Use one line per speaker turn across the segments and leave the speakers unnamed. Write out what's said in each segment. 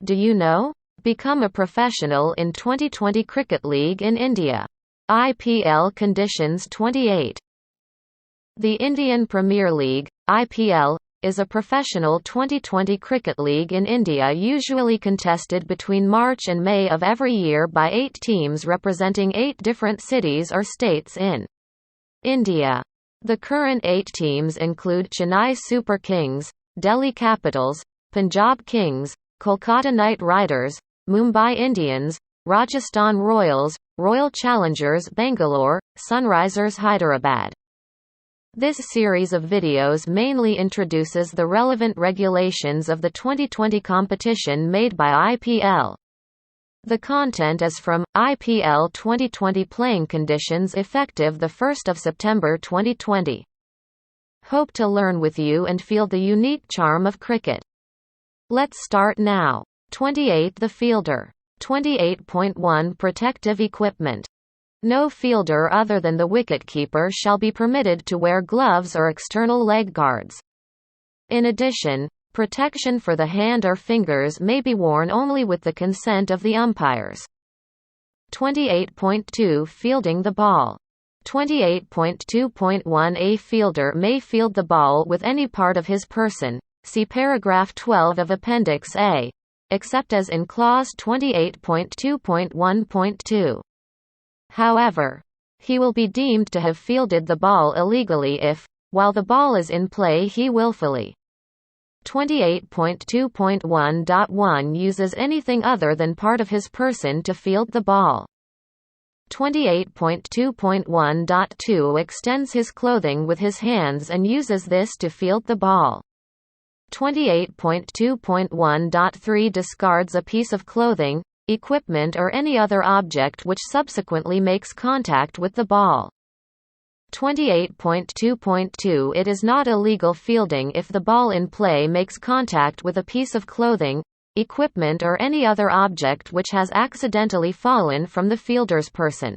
Do you know? Become a professional in 2020 Cricket League in India. IPL Conditions 28. The Indian Premier League, IPL, is a professional 2020 cricket league in India usually contested between March and May of every year by 8 teams representing 8 different cities or states in India. The current 8 teams include Chennai Super Kings, Delhi Capitals, Punjab Kings, Kolkata Knight Riders, Mumbai Indians, Rajasthan Royals, Royal Challengers Bangalore, Sunrisers Hyderabad. This series of videos mainly introduces the relevant regulations of the 2020 competition made by IPL. The content is from IPL 2020 Playing Conditions effective 1 September 2020. Hope to learn with you and feel the unique charm of cricket. Let's start now. 28. The fielder. 28.1 Protective equipment. No fielder other than the wicketkeeper shall be permitted to wear gloves or external leg guards. In addition, protection for the hand or fingers may be worn only with the consent of the umpires. 28.2 Fielding the ball. 28.2.1 A fielder may field the ball with any part of his person, see paragraph 12 of Appendix A, except as in clause 28.2.1.2. However, he will be deemed to have fielded the ball illegally if, while the ball is in play, he willfully. 28.2.1.1 uses anything other than part of his person to field the ball. 28.2.1.2 extends his clothing with his hands and uses this to field the ball. 28.2.1.3 discards a piece of clothing, equipment or any other object which subsequently makes contact with the ball. 28.2.2 It is not illegal fielding if the ball in play makes contact with a piece of clothing, equipment or any other object which has accidentally fallen from the fielder's person.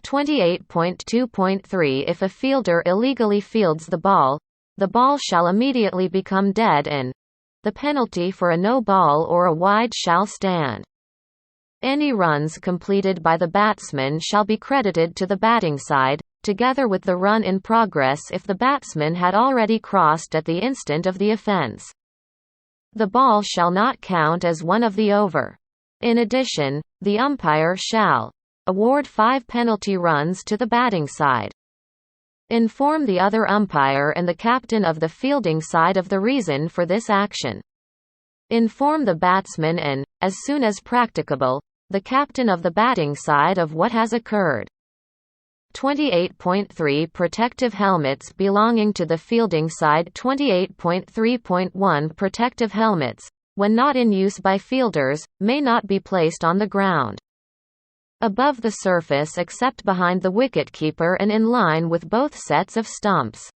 28.2.3 If a fielder illegally fields the ball shall immediately become dead and the penalty for a no ball or a wide shall stand. Any runs completed by the batsman shall be credited to the batting side, together with the run in progress if the batsman had already crossed at the instant of the offence. The ball shall not count as one of the over. In addition, the umpire shall award 5 penalty runs to the batting side. Inform the other umpire and the captain of the fielding side of the reason for this action. Inform the batsman and, as soon as practicable, the captain of the batting side of what has occurred. 28.3 Protective helmets belonging to the fielding side. 28.3.1 Protective helmets, when not in use by fielders, may not be placed on the ground above the surface except behind the wicketkeeper and in line with both sets of stumps.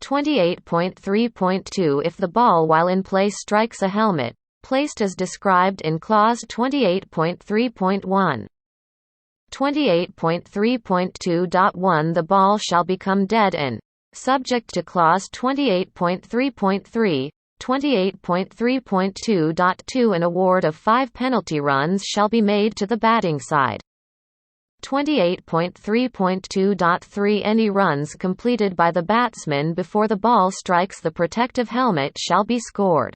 28.3.2 If the ball while in play strikes a helmet, placed as described in clause 28.3.1. 28.3.2.1 The ball shall become dead and, subject to clause 28.3.3, 28.3.2.2 An award of 5 penalty runs shall be made to the batting side. 28.3.2.3 Any runs completed by the batsman before the ball strikes the protective helmet shall be scored,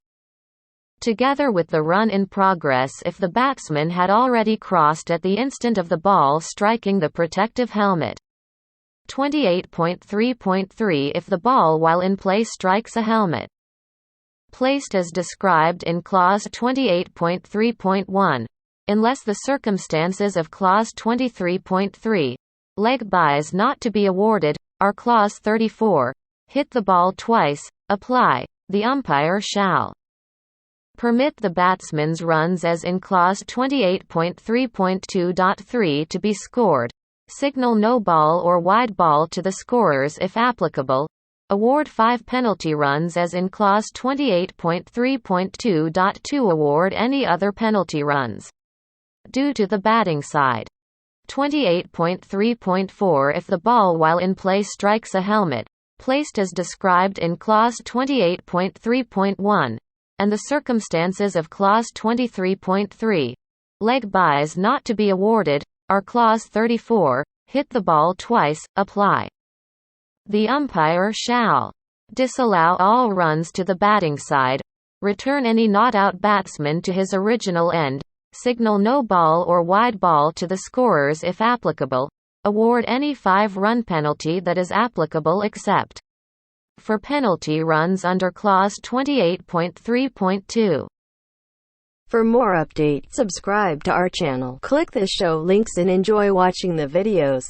together with the run in progress if the batsman had already crossed at the instant of the ball striking the protective helmet. 28.3.3 If the ball while in play strikes a helmet placed as described in clause 28.3.1, unless the circumstances of clause 23.3, leg byes not to be awarded, are clause 34, hit the ball twice, apply, the umpire shall permit the batsman's runs as in clause 28.3.2.3 to be scored, signal no ball or wide ball to the scorers if applicable, award 5 penalty runs as in clause 28.3.2.2 award any other penalty runs due to the batting side. 28.3.4 If the ball while in play strikes a helmet, placed as described in clause 28.3.1, and the circumstances of Clause 23.3, leg byes not to be awarded, are Clause 34, hit the ball twice, apply. The umpire shall disallow all runs to the batting side, return any not-out batsman to his original end, signal no ball or wide ball to the scorers if applicable, award any 5-run penalty that is applicable except for penalty runs under Clause 28.3.2.
For more updates, subscribe to our channel, click the show links and enjoy watching the videos.